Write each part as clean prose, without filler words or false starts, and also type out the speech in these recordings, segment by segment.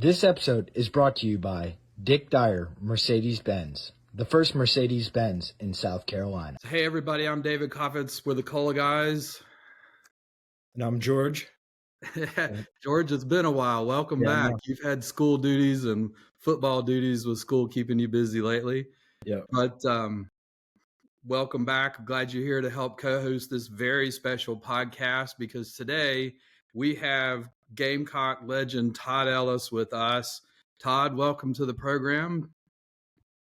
This episode is brought to you by Dick Dyer Mercedes-Benz, the first Mercedes-Benz in South Carolina. Hey everybody, I'm David Koffitz. We're the Cola guys. And I'm George. George, it's been a while. Welcome back. You've had school duties and football duties with school keeping you busy lately. Yeah. But welcome back. I'm glad you're here to help co-host this very special podcast because today we have Gamecock legend Todd Ellis with us. Todd, welcome to the program.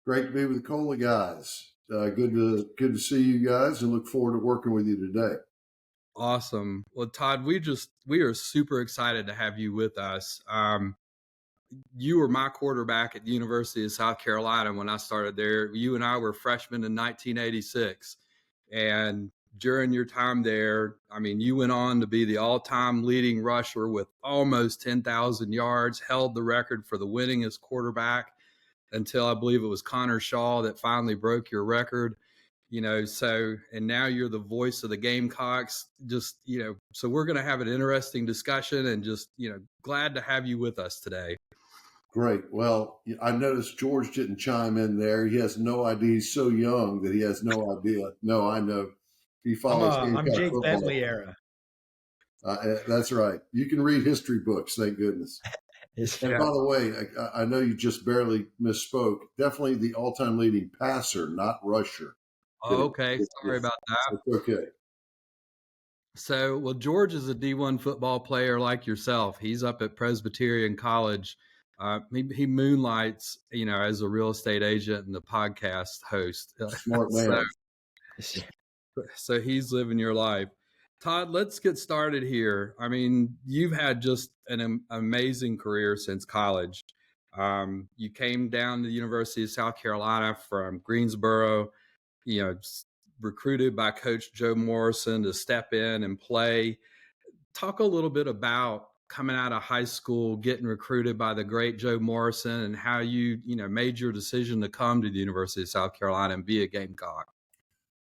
Great to be with the Cola guys. Good to see you guys and look forward to working with you today. Awesome. Well, Todd, we are super excited to have you with us. You were my quarterback at the University of South Carolina when I started there. You and I were freshmen in 1986. And during your time there, I mean, you went on to be the all-time leading rusher with almost 10,000 yards, held the record for the winningest quarterback until I believe it was Connor Shaw that finally broke your record. And now you're the voice of the Gamecocks. So we're going to have an interesting discussion and glad to have you with us today. Great. Well, I noticed George didn't chime in there. He has no idea. He's so young that he has no idea. No, I know. He follows I'm Jake football. Bentley era. That's right. You can read history books, thank goodness. And by the way, I know you just barely misspoke. Definitely the all-time leading passer, not rusher. Oh, okay. Sorry about that. It's okay. So, well, George is a D1 football player like yourself. He's up at Presbyterian College. He moonlights, as a real estate agent and the podcast host. Smart man. So he's living your life. Todd, let's get started here. I mean, you've had just an amazing career since college. You came down to the University of South Carolina from Greensboro, recruited by Coach Joe Morrison to step in and play. Talk a little bit about coming out of high school, getting recruited by the great Joe Morrison, and how you made your decision to come to the University of South Carolina and be a Gamecock.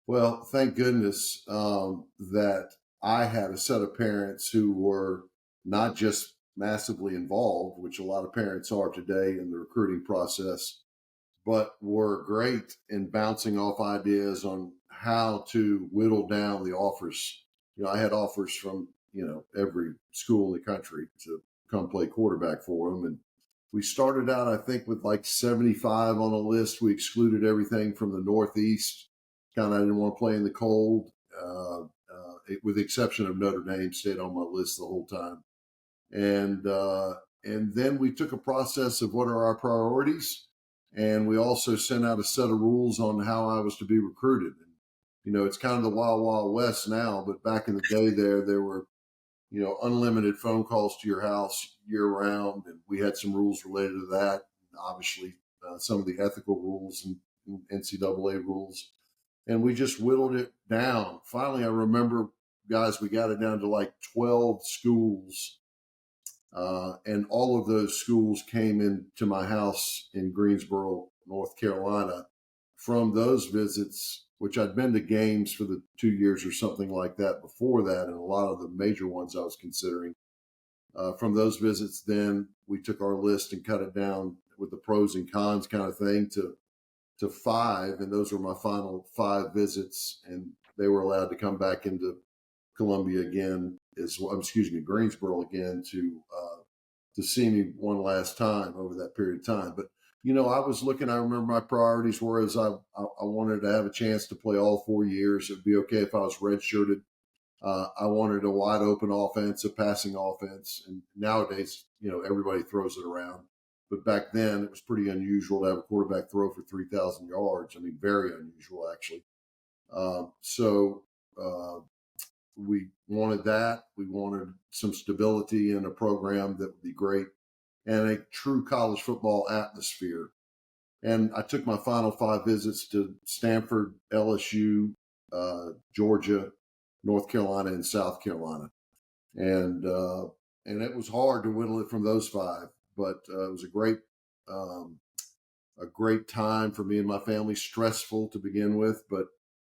Well, thank goodness that I had a set of parents who were not just massively involved, which a lot of parents are today in the recruiting process, but were great in bouncing off ideas on how to whittle down the offers. I had offers from, every school in the country to come play quarterback for them. And we started out, I think, with like 75 on a list. We excluded everything from the Northeast. I didn't want to play in the cold, with the exception of Notre Dame, stayed on my list the whole time. And then we took a process of what are our priorities. And we also sent out a set of rules on how I was to be recruited. And, it's kind of the wild, wild west now, but back in the day there were, unlimited phone calls to your house year round. And we had some rules related to that. And obviously, some of the ethical rules and NCAA rules. And we just whittled it down. Finally, I remember, guys, we got it down to like 12 schools. And all of those schools came into my house in Greensboro, North Carolina. From those visits, which I'd been to games for the 2 years or something like that before that, and a lot of the major ones I was considering. From those visits, then we took our list and cut it down with the pros and cons kind of thing to 5, and those were my final 5 visits, and they were allowed to come back into Columbia again, Greensboro again to see me one last time over that period of time. But I was looking. I remember my priorities were as I wanted to have a chance to play all 4 years. It'd be okay if I was redshirted. I wanted a wide open offense, a passing offense, and nowadays, everybody throws it around. But back then, it was pretty unusual to have a quarterback throw for 3,000 yards. I mean, very unusual, actually. So we wanted that. We wanted some stability in a program that would be great and a true college football atmosphere. And I took my final 5 visits to Stanford, LSU, Georgia, North Carolina, and South Carolina. And it was hard to whittle it from those 5. But it was a great time for me and my family, stressful to begin with. But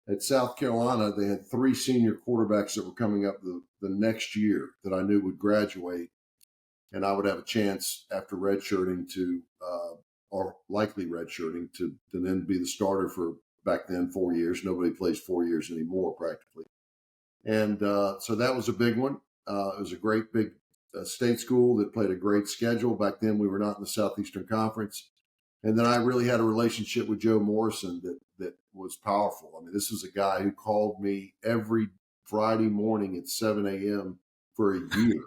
at South Carolina, they had 3 senior quarterbacks that were coming up the next year that I knew would graduate. and I would have a chance after redshirting or likely redshirting to then be the starter for back then 4 years. Nobody plays 4 years anymore practically. And so that was a big one. It was a great big state school that played a great schedule. Back then we were not in the Southeastern Conference. And then I really had a relationship with Joe Morrison that was powerful. I mean, this was a guy who called me every Friday morning at 7 a.m. for a year,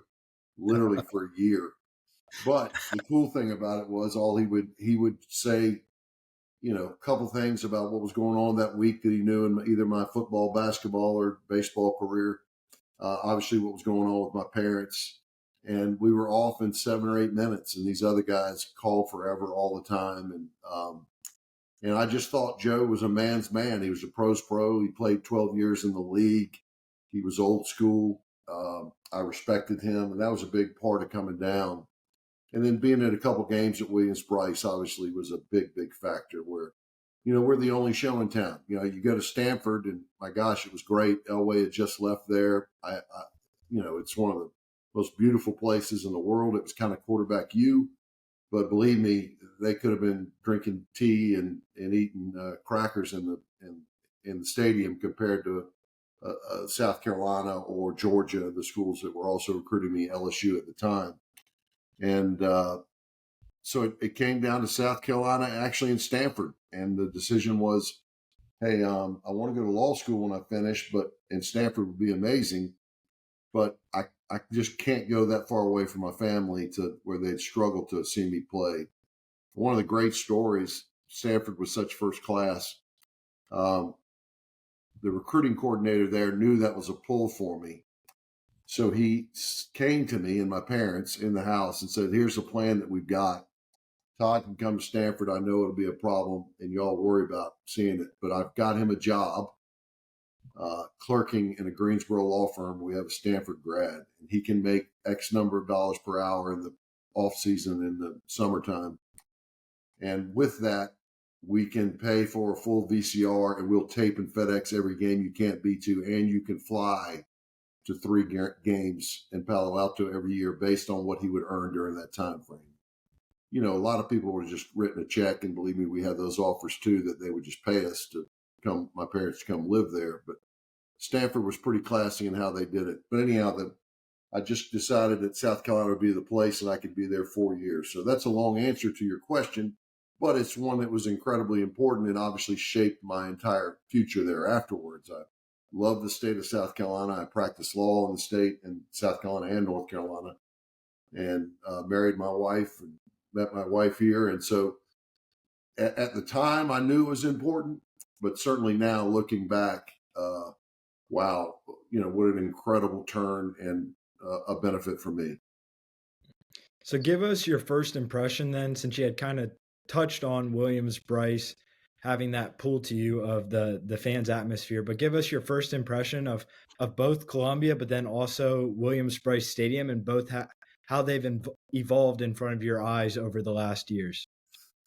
literally for a year. But the cool thing about it was he would say, a couple things about what was going on that week that he knew in either my football, basketball, or baseball career. Obviously, what was going on with my parents. And we were off in 7 or 8 minutes, and these other guys called forever all the time. And I just thought Joe was a man's man. He was a pro's pro. He played 12 years in the league. He was old school. I respected him, and that was a big part of coming down. And then being at a couple games at Williams-Brice obviously was a big, big factor where, we're the only show in town. You go to Stanford, and my gosh, it was great. Elway had just left there. It's one of the most beautiful places in the world. It was kind of quarterback U, but believe me, they could have been drinking tea and eating crackers in the stadium compared to South Carolina or Georgia, the schools that were also recruiting me, LSU at the time. And so it came down to South Carolina, actually in Stanford. And the decision was, hey, I want to go to law school when I finish, and Stanford would be amazing. But I just can't go that far away from my family to where they'd struggle to see me play. One of the great stories, Stanford was such first class. The recruiting coordinator there knew that was a pull for me. So he came to me and my parents in the house and said, here's a plan that we've got. Todd can come to Stanford. I know it'll be a problem, and y'all worry about seeing it. But I've got him a job clerking in a Greensboro law firm. We have a Stanford grad, and he can make X number of dollars per hour in the off season in the summertime. And with that, we can pay for a full VCR, and we'll tape and FedEx every game you can't be to, and you can fly to 3 games in Palo Alto every year based on what he would earn during that time frame. A lot of people would have just written a check, and believe me, we had those offers too, that they would just pay us to come, my parents to come live there. But Stanford was pretty classy in how they did it. But anyhow, I just decided that South Carolina would be the place, and I could be there 4 years. So that's a long answer to your question, but it's one that was incredibly important and obviously shaped my entire future there afterwards. I love the state of South Carolina. I practiced law in the state in South Carolina and North Carolina, and married my wife and met my wife here. And so at the time I knew it was important, but certainly now looking back, wow, what an incredible turn and a benefit for me. So give us your first impression then, since you had kind of touched on Williams-Brice having that pull to you of the fans' atmosphere, but give us your first impression of both Columbia, but then also Williams-Brice Stadium, and both how they've evolved in front of your eyes over the last years.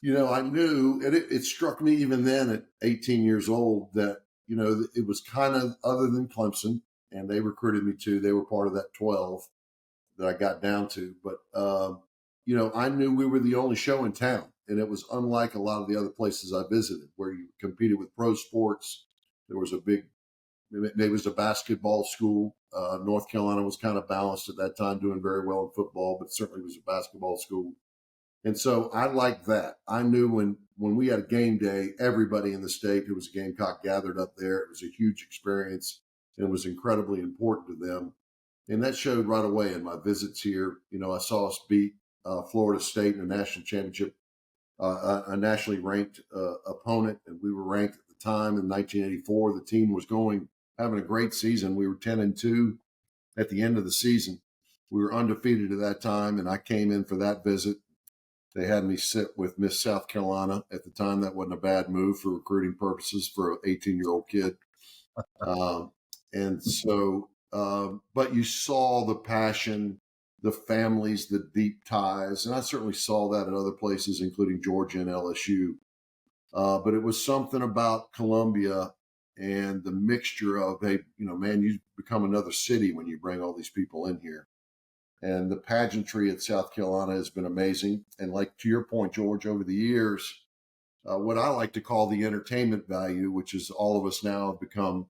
I knew, and it struck me even then at 18 years old that, it was kind of other than Clemson, and they recruited me too. They were part of that 12 that I got down to. But, I knew we were the only show in town, and it was unlike a lot of the other places I visited where you competed with pro sports. There was it was a basketball school. North Carolina was kind of balanced at that time, doing very well in football, but certainly was a basketball school. And so I liked that. I knew when we had a game day, everybody in the state who was a Gamecock gathered up there. It was a huge experience, and it was incredibly important to them. And that showed right away in my visits here. I saw us beat Florida State in a national championship, a nationally ranked opponent, and we were ranked at the time in 1984. The team was having a great season. We were 10-2 at the end of the season. We were undefeated at that time, and I came in for that visit. They had me sit with Miss South Carolina at the time. That wasn't a bad move for recruiting purposes for an 18-year-old kid. But you saw the passion, the families, the deep ties, and I certainly saw that at other places, including Georgia and LSU. But it was something about Columbia and the mixture of, hey, man, you become another city when you bring all these people in here. And the pageantry at South Carolina has been amazing. And like to your point, George, over the years, what I like to call the entertainment value, which is all of us now have become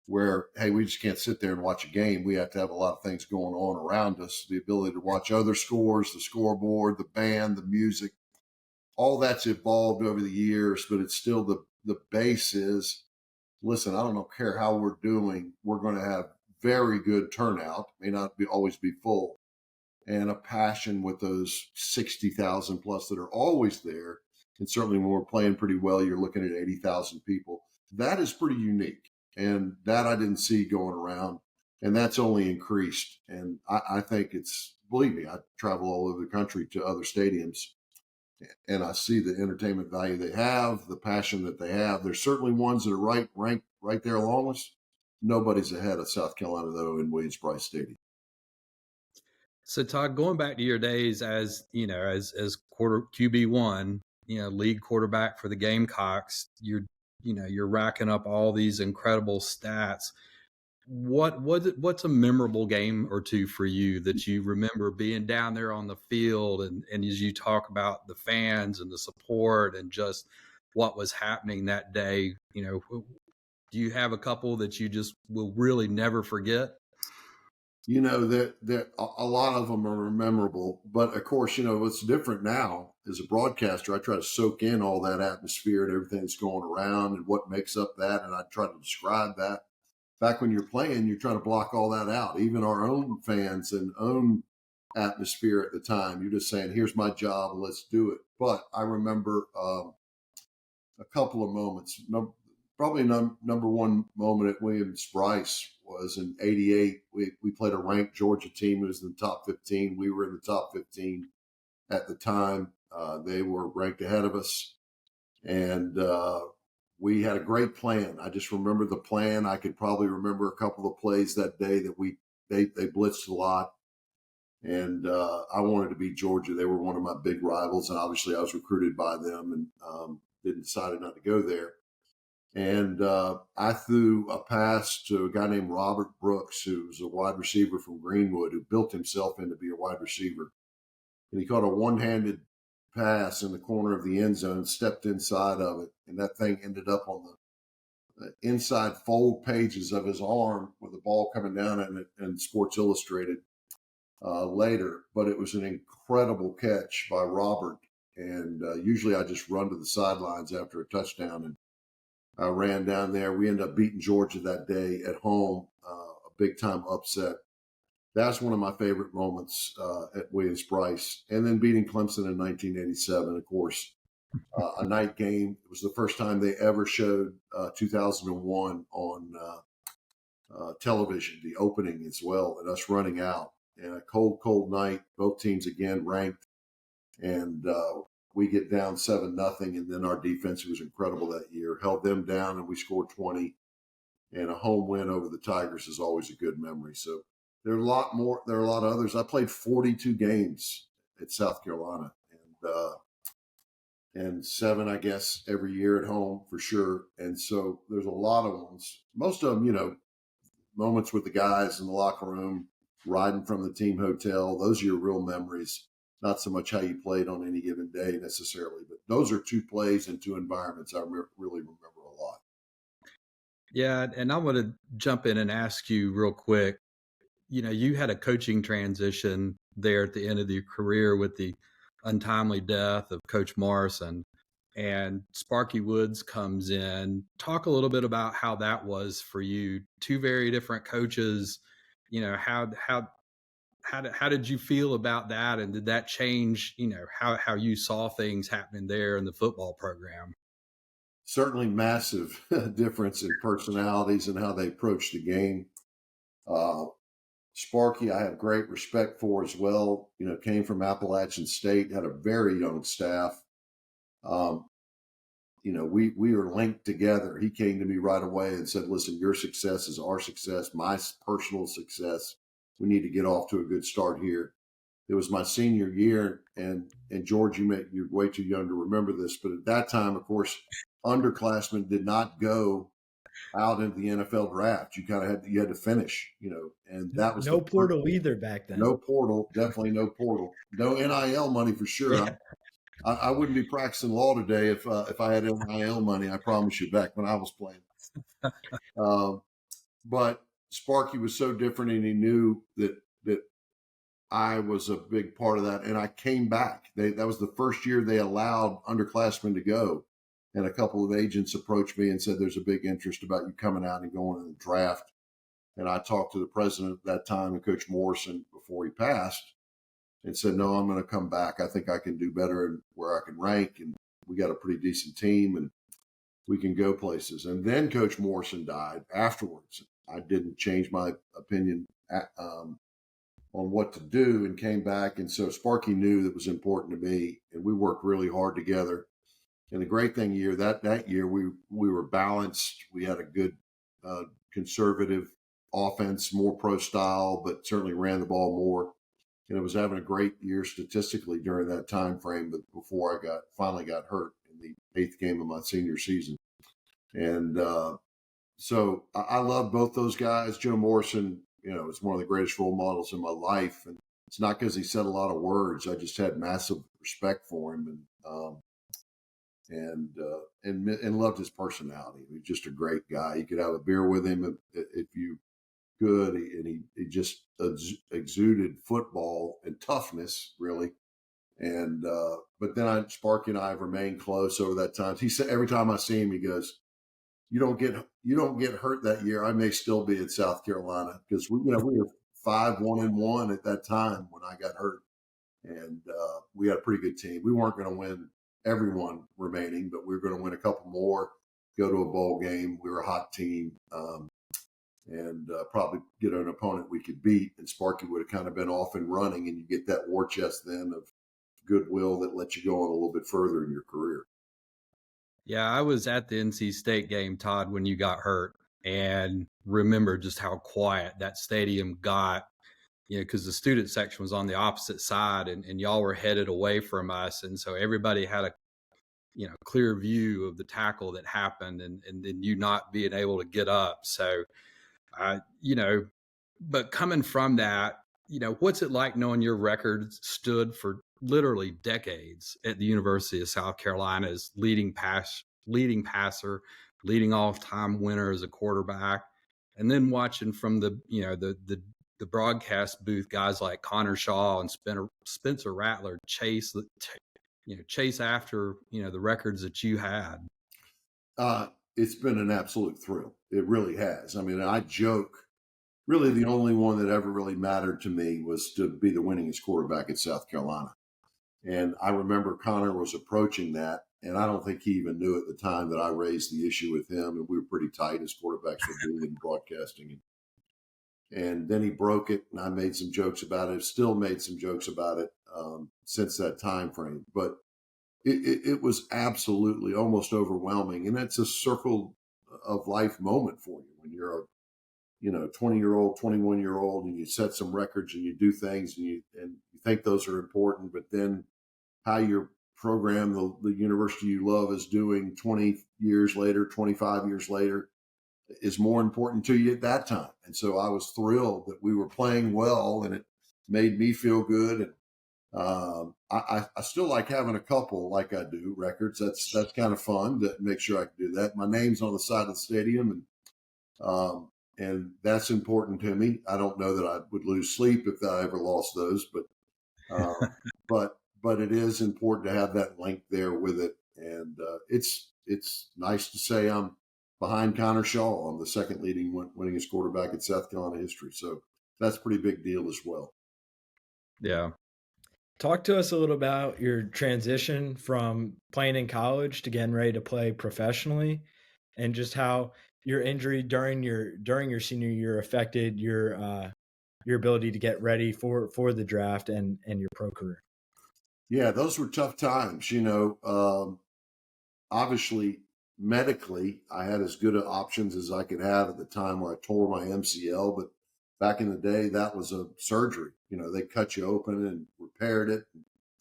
where, hey, we just can't sit there and watch a game. We have to have a lot of things going on around us. The ability to watch other scores, the scoreboard, the band, the music, all that's evolved over the years, but it's still the base is, listen, I don't care how we're doing, we're going to have very good turnout, may not always be full, and a passion with those 60,000 plus that are always there. And certainly when we're playing pretty well, you're looking at 80,000 people. That is pretty unique. And that I didn't see going around. And that's only increased. And I think it's, believe me, I travel all over the country to other stadiums, and I see the entertainment value they have, the passion that they have. There's certainly ones that are ranked right there along with us. Nobody's ahead of South Carolina, though, in Williams-Brice Stadium. So Todd, going back to your days as quarter QB1, lead quarterback for the Gamecocks, you're racking up all these incredible stats. What's a memorable game or two for you that you remember being down there on the field and as you talk about the fans and the support and just what was happening that day? Do you have a couple that you just will really never forget? That a lot of them are memorable, but of course, what's different now as a broadcaster, I try to soak in all that atmosphere and everything that's going around and what makes up that. And I try to describe that. Back when you're playing, you're trying to block all that out, even our own fans and own atmosphere at the time. You're just saying, here's my job, let's do it. But I remember a couple of moments. Probably number one moment at Williams-Brice was in '88. We played a ranked Georgia team. It was in the top 15. We were in the top 15 at the time. They were ranked ahead of us. And we had a great plan. I just remember the plan. I could probably remember a couple of plays that day that they blitzed a lot. And I wanted to beat Georgia. They were one of my big rivals. And obviously I was recruited by them and decided not to go there. And I threw a pass to a guy named Robert Brooks, who was a wide receiver from Greenwood, who built himself in to be a wide receiver. And he caught a one-handed pass in the corner of the end zone, stepped inside of it, and that thing ended up on the inside fold pages of his arm with the ball coming down in it and Sports Illustrated later. But it was an incredible catch by Robert. And usually I just run to the sidelines after a touchdown, and I ran down there. We ended up beating Georgia that day at home, a big-time upset. That's one of my favorite moments at Williams-Brice. And then beating Clemson in 1987, of course, a night game. It was the first time they ever showed 2001 on television, the opening as well, and us running out. And a cold, cold night, both teams again ranked. And we get down 7-0, and then our defense was incredible that year. Held them down, and we scored 20. And a home win over the Tigers is always a good memory. So there are a lot more. There are a lot of others. I played 42 games at South Carolina, and 7, I guess, every year at home for sure. And so there's a lot of ones. Most of them, moments with the guys in the locker room, riding from the team hotel. Those are your real memories. Not so much how you played on any given day necessarily, but those are 2 plays and 2 environments I really remember a lot. Yeah, and I want to jump in and ask you real quick. You had a coaching transition there at the end of your career with the untimely death of Coach Morrison, and Sparky Woods comes in. Talk a little bit about how that was for you. 2 very different coaches. How did you feel about that, and did that change, how you saw things happening there in the football program? Certainly massive difference in personalities and how they approach the game. Sparky, I have great respect for as well. Came from Appalachian State, had a very young staff. We were linked together. He came to me right away and said, listen, your success is our success, my personal success. We need to get off to a good start here. It was my senior year, and George, you're way too young to remember this, but at that time, of course, underclassmen did not go out into the NFL draft. You kind of had to finish, and that was No portal either back then. No portal, definitely no portal. No NIL money for sure. Yeah. I wouldn't be practicing law today if I had NIL money. I promise you, back when I was playing. But Sparky was so different, and he knew that I was a big part of that. And I came back. That was the first year they allowed underclassmen to go. And a couple of agents approached me and said, "There's a big interest about you coming out and going in the draft." And I talked to the president at that time and Coach Morrison before he passed and said, "No, I'm going to come back. I think I can do better and where I can rank. And we got a pretty decent team and we can go places." And then Coach Morrison died afterwards. I didn't change my opinion on what to do and came back. And so Sparky knew that was important to me. And we worked really hard together. And the great thing that year, we were balanced. We had a good conservative offense, more pro style, but certainly ran the ball more. And it was having a great year statistically during that time frame, but before I finally got hurt in the 8th game of my senior season. And so I love both those guys. Joe Morrison, is one of the greatest role models in my life. And it's not because he said a lot of words. I just had massive respect for him and loved his personality. He was just a great guy. You could have a beer with him if you could, and he just exuded football and toughness, really. And but then Sparky and I have remained close over that time. He said every time I see him, he goes, "You don't get hurt that year. I may still be at South Carolina," because we were 5-1-1 at that time when I got hurt, and we had a pretty good team. We weren't going to win everyone remaining, but we were going to win a couple more, go to a bowl game. We were a hot team, and probably get an opponent we could beat. And Sparky would have kind of been off and running, and you get that war chest then of goodwill that lets you go on a little bit further in your career. Yeah, I was at the NC State game, Todd, when you got hurt, and remember just how quiet that stadium got, because the student section was on the opposite side and y'all were headed away from us. And so everybody had a, clear view of the tackle that happened and then you not being able to get up. So, but coming from that, what's it like knowing your record stood for literally decades at the University of South Carolina as leading passer, leading all-time winner as a quarterback, and then watching from the broadcast booth guys like Connor Shaw and Spencer Rattler chase after the records that you had. It's been an absolute thrill. It really has. I mean, I joke. Really, the only one that ever really mattered to me was to be the winningest quarterback at South Carolina. And I remember Connor was approaching that, and I don't think he even knew at the time that I raised the issue with him, and we were pretty tight as quarterbacks would be in broadcasting. And then he broke it, and I made some jokes about it. Still made some jokes about it since that time frame. But it was absolutely almost overwhelming, and it's a circle of life moment for you when you're a 20-year-old, 21-year-old, and you set some records and you do things and you think those are important, but then how your program, the university you love, is doing 20 years later, 25 years later, is more important to you at that time. And so I was thrilled that we were playing well, and it made me feel good. And I still like having a couple, like I do, records. That's kind of fun to make sure I can do that. My name's on the side of the stadium, and that's important to me. I don't know that I would lose sleep if I ever lost those, but it is important to have that link there with it. And it's nice to say I'm behind Connor Shaw. I'm the second leading winningest quarterback in South Carolina history. So that's a pretty big deal as well. Yeah. Talk to us a little about your transition from playing in college to getting ready to play professionally, and just how your injury during your senior year affected your ability to get ready for the draft and your pro career. Yeah, those were tough times. Obviously, medically, I had as good options as I could have at the time when I tore my MCL. But back in the day, that was a surgery. They cut you open and repaired it.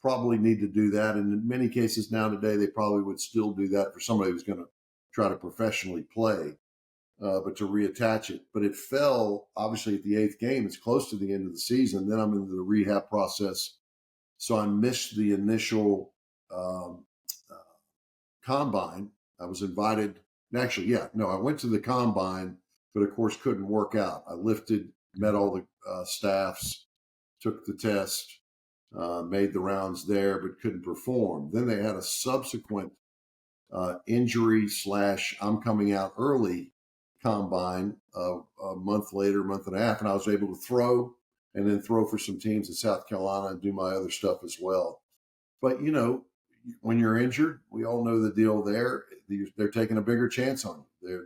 Probably need to do that. And in many cases now today, they probably would still do that for somebody who's going to try to professionally play. but to reattach it. But it fell, obviously, at the 8th game. It's close to the end of the season. Then I'm into the rehab process. So I missed the initial combine. I was invited. Actually, I went to the combine, but of course couldn't work out. I lifted, met all the staffs, took the test, made the rounds there, but couldn't perform. Then they had a subsequent injury / I'm coming out early combine a month later, month and a half, and I was able to throw and then throw for some teams in South Carolina and do my other stuff as well. But, when you're injured, we all know the deal there. They're taking a bigger chance on you.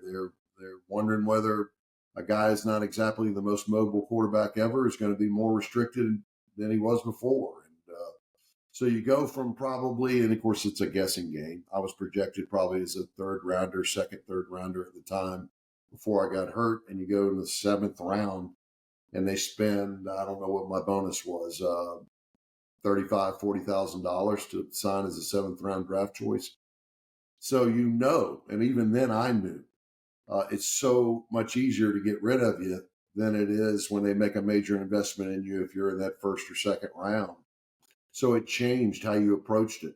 They're wondering whether a guy is not exactly the most mobile quarterback ever is going to be more restricted than he was before. And so you go from probably, and of course it's a guessing game. I was projected probably as a third rounder at the time before I got hurt. And you go in the 7th round and they spend, I don't know what my bonus was, $35,000, $40,000 to sign as a 7th round draft choice. So, and even then I knew it's so much easier to get rid of you than it is when they make a major investment in you if you're in that 1st or 2nd round. So it changed how you approached it.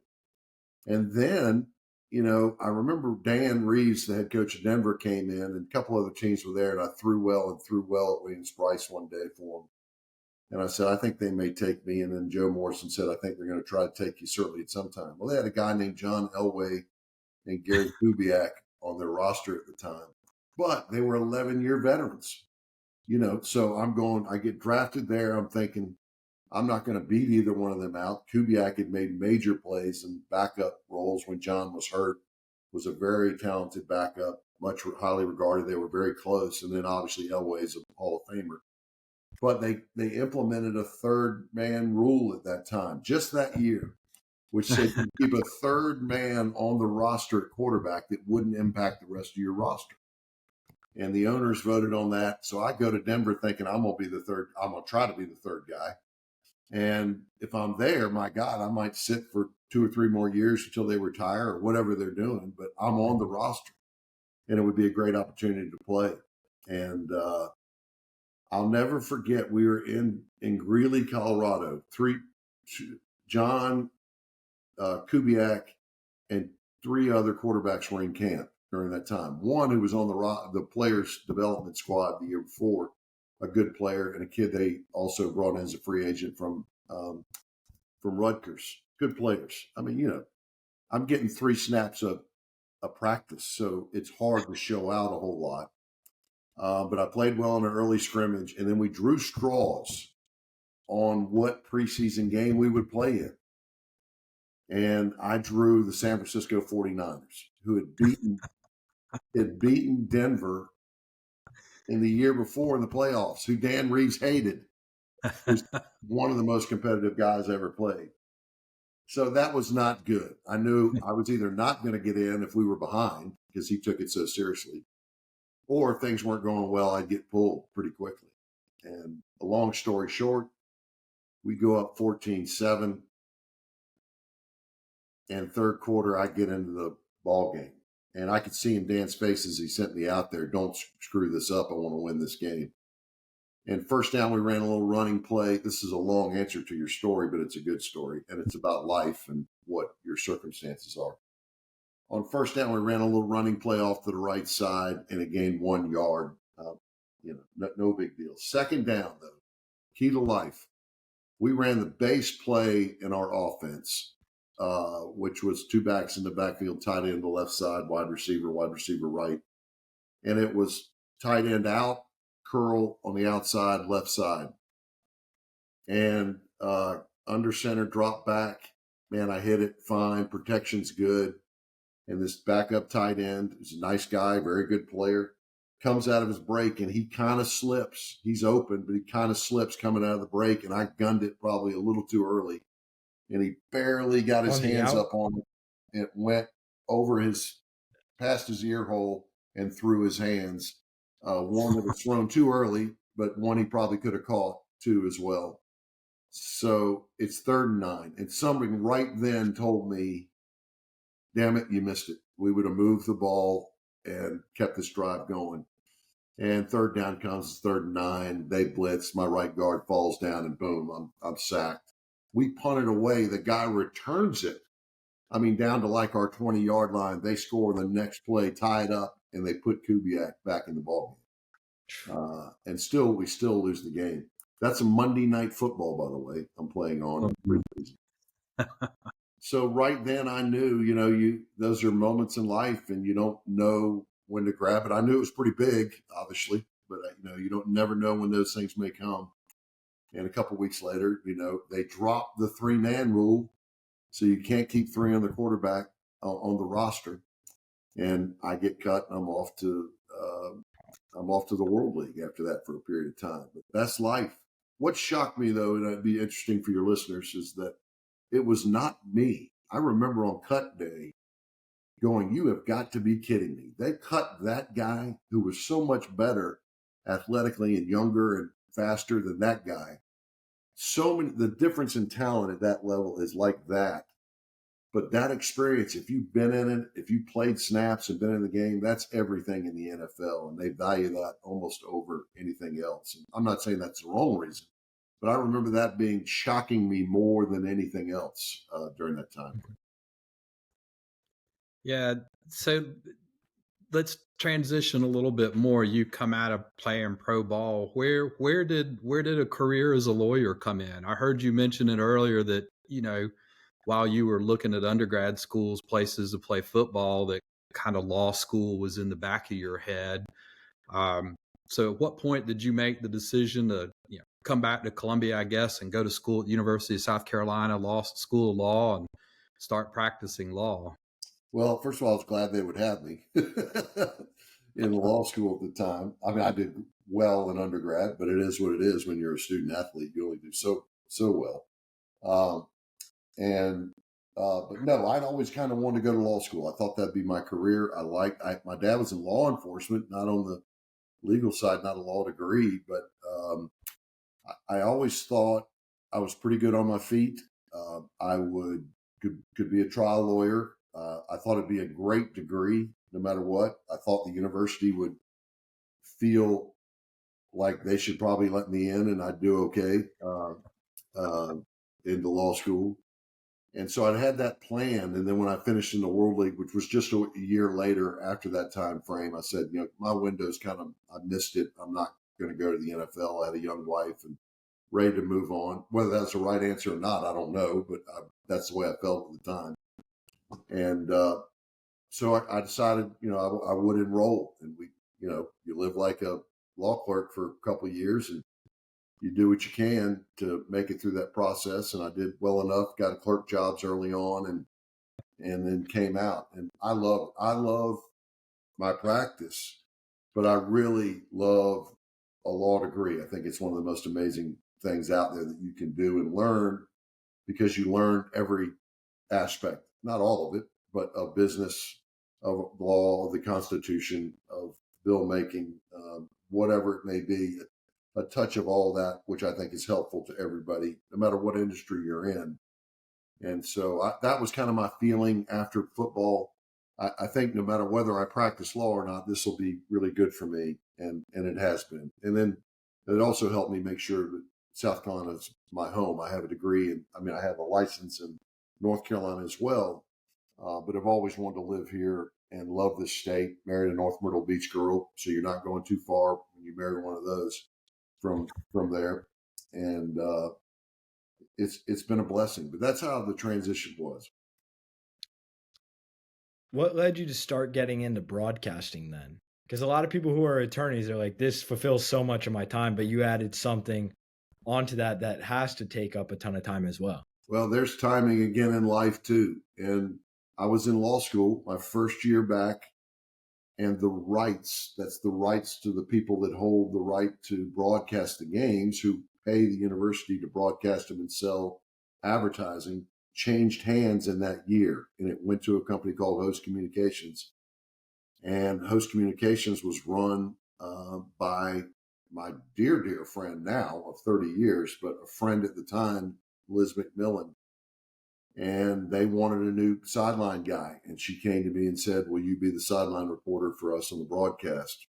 And then, I remember Dan Reeves, the head coach of Denver, came in, and a couple other teams were there, and I threw well at Williams-Brice one day for them. And I said, I think they may take me. And then Joe Morrison said, I think they're going to try to take you certainly at some time. Well, they had a guy named John Elway and Gary Kubiak on their roster at the time. But they were 11-year veterans, So I get drafted there. I'm thinking I'm not going to beat either one of them out. Kubiak had made major plays and backup roles when John was hurt, was a very talented backup, much highly regarded. They were very close. And then obviously Elway is a Hall of Famer. But they implemented a 3rd-man rule at that time, just that year, which said you keep a 3rd man on the roster at quarterback that wouldn't impact the rest of your roster. And the owners voted on that. So I go to Denver thinking I'm going to be the 3rd. I'm going to try to be the 3rd guy. And if I'm there, my God, I might sit for 2 or 3 more years until they retire or whatever they're doing. But I'm on the roster, and it would be a great opportunity to play. And I'll never forget, we were in Greeley, Colorado. John Kubiak and 3 other quarterbacks were in camp during that time. One who was on the players development squad the year before, a good player, and a kid they also brought in as a free agent from Rutgers. Good players. I mean, I'm getting 3 snaps of practice, so it's hard to show out a whole lot. But I played well in an early scrimmage, and then we drew straws on what preseason game we would play in. And I drew the San Francisco 49ers, who had beaten Denver in the year before in the playoffs, who Dan Reeves hated. Was one of the most competitive guys I ever played. So that was not good. I knew I was either not going to get in if we were behind, because he took it so seriously, or if things weren't going well, I'd get pulled pretty quickly. And a long story short, we go up 14-7. And 3rd quarter, I get into the ball game. And I could see in Dan's face as he sent me out there, don't screw this up. I want to win this game. And first down, we ran a little running play. This is a long answer to your story, but it's a good story. And it's about life and what your circumstances are. On first down, we ran a little running play off to the right side, and it gained 1 yard. No big deal. Second down, though, key to life. We ran the base play in our offense, which was 2 backs in the backfield, tight end to left side, wide receiver right. And it was tight end out, curl on the outside, left side. And under center, drop back. Man, I hit it fine. Protection's good. And this backup tight end is a nice guy, very good player, comes out of his break, and he kind of slips. He's open, but he kind of slips coming out of the break, and I gunned it probably a little too early. And he barely got his hands up on it. It went over past his ear hole and through his hands. One that was thrown too early, but one he probably could have caught too as well. So it's 3rd and 9. And somebody right then told me, damn it, you missed it. We would have moved the ball and kept this drive going. And third down comes, it's 3rd and 9. They blitz. My right guard falls down, and boom, I'm sacked. We punt it away. The guy returns it. I mean, down to like our 20-yard line. They score the next play, tie it up, and they put Kubiak back in the ball game. And we still lose the game. That's a Monday Night Football, by the way, I'm playing on. So right then I knew, those are moments in life, and you don't know when to grab it. I knew it was pretty big, obviously, but you don't never know when those things may come. And a couple of weeks later, they dropped the 3-man rule, so you can't keep 3 on the quarterback on the roster. And I get cut, and I'm off to the World League after that for a period of time. But that's life. What shocked me, though, and it'd be interesting for your listeners, is that it was not me. I remember on cut day going, you have got to be kidding me. They cut that guy who was so much better athletically and younger and faster than that guy. The difference in talent at that level is like that. But that experience, if you've been in it, if you played snaps and been in the game, that's everything in the NFL. And they value that almost over anything else. And I'm not saying that's the wrong reason, but I remember that being shocking me more than anything else during that time. Yeah. So let's transition a little bit more. You come out of playing pro ball. Where did a career as a lawyer come in? I heard you mention it earlier that, while you were looking at undergrad schools, places to play football, that kind of law school was in the back of your head. So at what point did you make the decision to come back to Columbia, I guess, and go to school at the University of South Carolina School of Law and start practicing law? Well, first of all, I was glad they would have me in law school at the time. I mean, I did well in undergrad, but it is what it is when you're a student athlete. You only do so well. But no, I'd always kind of wanted to go to law school. I thought that'd be my career. My dad was in law enforcement, not on the legal side, not a law degree, but I always thought I was pretty good on my feet. I could be a trial lawyer. I thought it'd be a great degree, no matter what. I thought the university would feel like they should probably let me in, and I'd do okay in the law school. And so I had that plan. And then when I finished in the World League, which was just a year later after that time frame, I said, my window's I missed it. I'm not going to go to the NFL. I had a young wife and ready to move on. Whether that's the right answer or not, I don't know, but that's the way I felt at the time. And so I decided, I would enroll. And you live like a law clerk for a couple of years, and you do what you can to make it through that process. And I did well enough, got clerk jobs early on, and then came out. And I love my practice, but I really love a law degree. I think it's one of the most amazing things out there that you can do and learn, because you learn every aspect, not all of it, but of business, of law, of the Constitution, of bill making, whatever it may be. A touch of all that, which I think is helpful to everybody, no matter what industry you're in. And so that was kind of my feeling after football. I think no matter whether I practice law or not, this will be really good for me. And it has been. And then it also helped me make sure that South Carolina is my home. I have a degree, and I have a license in North Carolina as well. But I've always wanted to live here and love this state. Married a North Myrtle Beach girl, so you're not going too far when you marry one of those from there. And it's been a blessing. But that's how the transition was. What led you to start getting into broadcasting then? Because a lot of people who are attorneys are like, this fulfills so much of my time, but you added something onto that has to take up a ton of time as well. Well, there's timing again in life too. And I was in law school my first year back, and that's the rights to the people that hold the right to broadcast the games, who pay the university to broadcast them and sell advertising, changed hands in that year. And it went to a company called Host Communications. And Host Communications was run by my dear friend now of 30 years, but a friend at the time, Liz McMillan. And they wanted a new sideline guy. And she came to me and said, will you be the sideline reporter for us on the broadcast?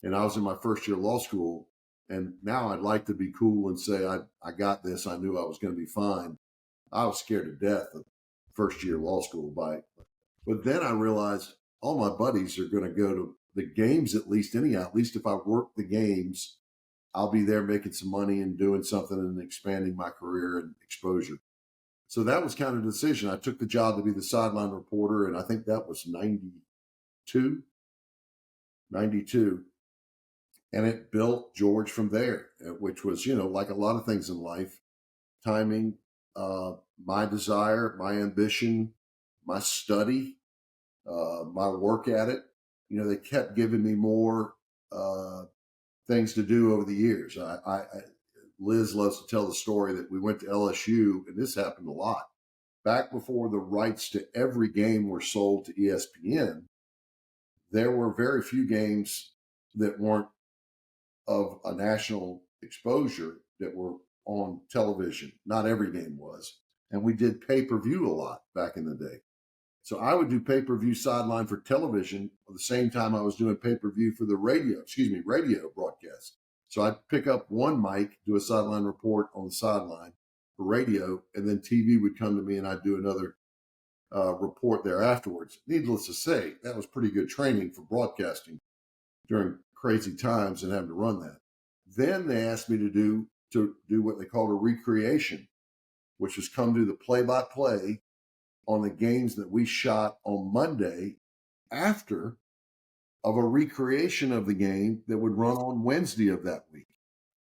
And I was in my first year of law school. And now I'd like to be cool and say, I got this. I knew I was going to be fine. I was scared to death of first year law school bike. But then I realized all my buddies are going to go to the games at least anyhow. At least if I work the games, I'll be there making some money and doing something and expanding my career and exposure. So that was kind of the decision. I took the job to be the sideline reporter, and I think that was 92. And it built George from there, which was, like a lot of things in life, timing, my desire, my ambition, my study, my work at it. They kept giving me more things to do over the years. Liz loves to tell the story that we went to LSU, and this happened a lot. Back before the rights to every game were sold to ESPN, there were very few games that weren't of a national exposure that were on television. Not every game was. And we did pay-per-view a lot back in the day. So I would do pay-per-view sideline for television at the same time I was doing pay-per-view for the radio broadcast. So I'd pick up one mic, do a sideline report on the sideline for radio, and then TV would come to me and I'd do another report there afterwards. Needless to say, that was pretty good training for broadcasting during crazy times and having to run that. Then they asked me to do what they called a recreation, which was come do the play-by-play on the games that we shot on Monday after of a recreation of the game that would run on Wednesday of that week.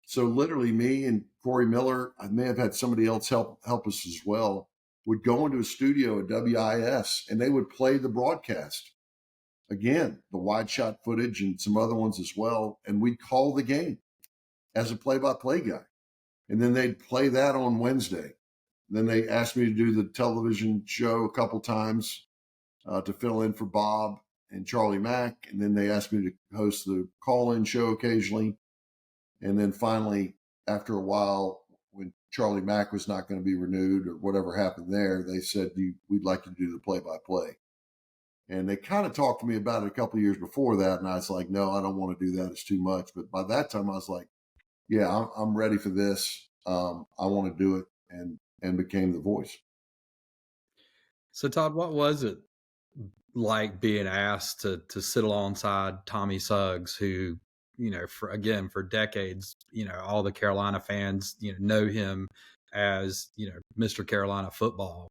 So literally me and Corey Miller, I may have had somebody else help us as well, would go into a studio at WIS and they would play the broadcast. Again, the wide shot footage and some other ones as well. And we'd call the game as a play-by-play guy. And then they'd play that on Wednesday. Then they asked me to do the television show a couple times to fill in for Bob and Charlie Mack. And then they asked me to host the call-in show occasionally. And then finally, after a while, when Charlie Mack was not going to be renewed or whatever happened there, they said, we'd like to do the play-by-play. And they kind of talked to me about it a couple of years before that. And I was like, no, I don't want to do that. It's too much. But by that time, I was like, yeah, I'm ready for this. I want to do it. And became the voice. So Todd, what was it like being asked to sit alongside Tommy Suggs, who, for decades, all the Carolina fans, know him as, Mr. Carolina football.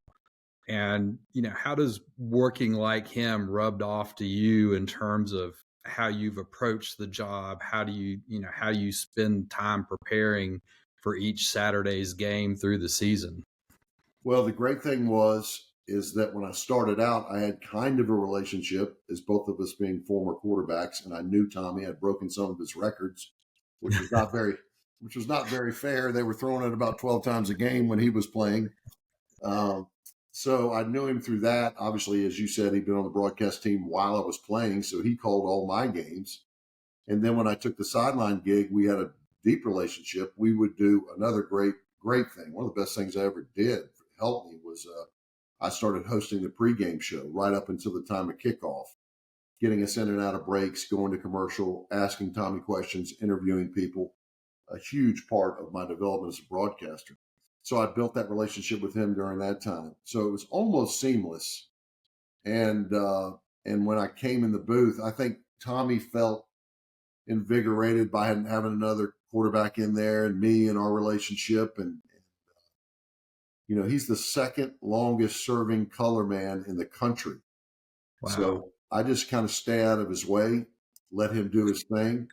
And, how does working like him rubbed off to you in terms of how you've approached the job? How do you spend time preparing for each Saturday's game through the season? Well, the great thing is that when I started out, I had kind of a relationship, as both of us being former quarterbacks, and I knew Tommy. I'd broken some of his records, which was not very fair. They were throwing it about 12 times a game when he was playing. So I knew him through that. Obviously, as you said, he'd been on the broadcast team while I was playing, so he called all my games. And then when I took the sideline gig, we had a deep relationship. We would do another great thing. One of the best things I ever did help me was I started hosting the pregame show right up until the time of kickoff, getting us in and out of breaks, going to commercial, asking Tommy questions, interviewing people, a huge part of my development as a broadcaster. So I built that relationship with him during that time. So it was almost seamless. And when I came in the booth, I think Tommy felt invigorated by having another quarterback in there and me and our relationship. And he's the second longest serving color man in the country. Wow. So I just kind of stay out of his way, let him do his thing.